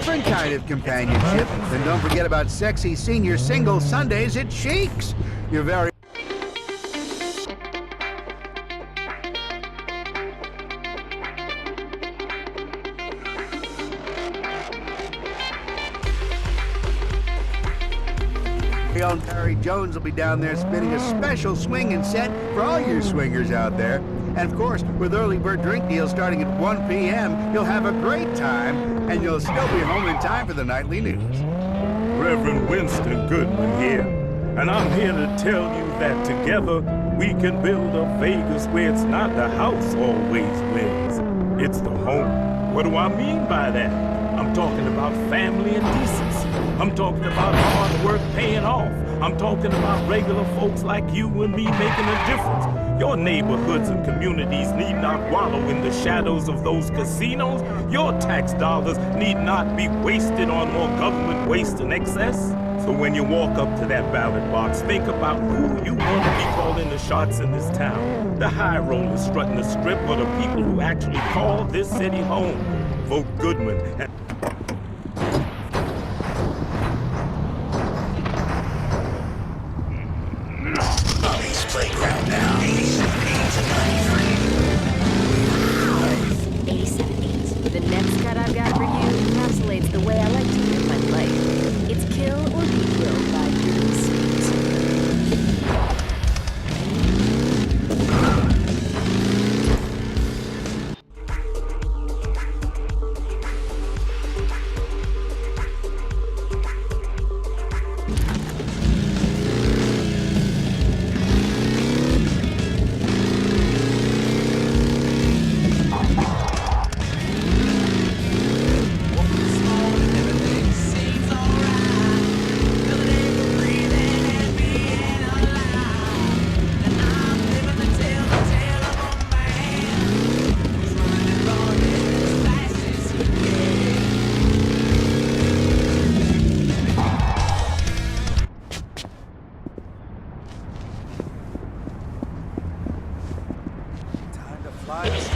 different kind of companionship. And don't forget about sexy senior single Sundays at Cheeks. You're very... Our own Harry Jones will be down there spinning a special swinging set for all you swingers out there. And of course, with early bird drink deals starting at 1 p.m., you'll have a great time, and you'll still be home in time for the nightly news. Reverend Winston Goodman here, and I'm here to tell you that together we can build a Vegas where it's not the house always wins, it's the home. What do I mean by that? I'm talking about family and decency. I'm talking about hard work paying off. I'm talking about regular folks like you and me making a difference. Your neighborhoods and communities need not wallow in the shadows of those casinos. Your tax dollars need not be wasted on more government waste and excess. So when you walk up to that ballot box, think about who you want to be calling the shots in this town. The high rollers strutting the strip, or the people who actually call this city home. Vote Goodman. Playground now. 87 and 93. 87 The next cut I've got for you encapsulates the way I like to live my life. It's kill or be killed by your sweet. Fly.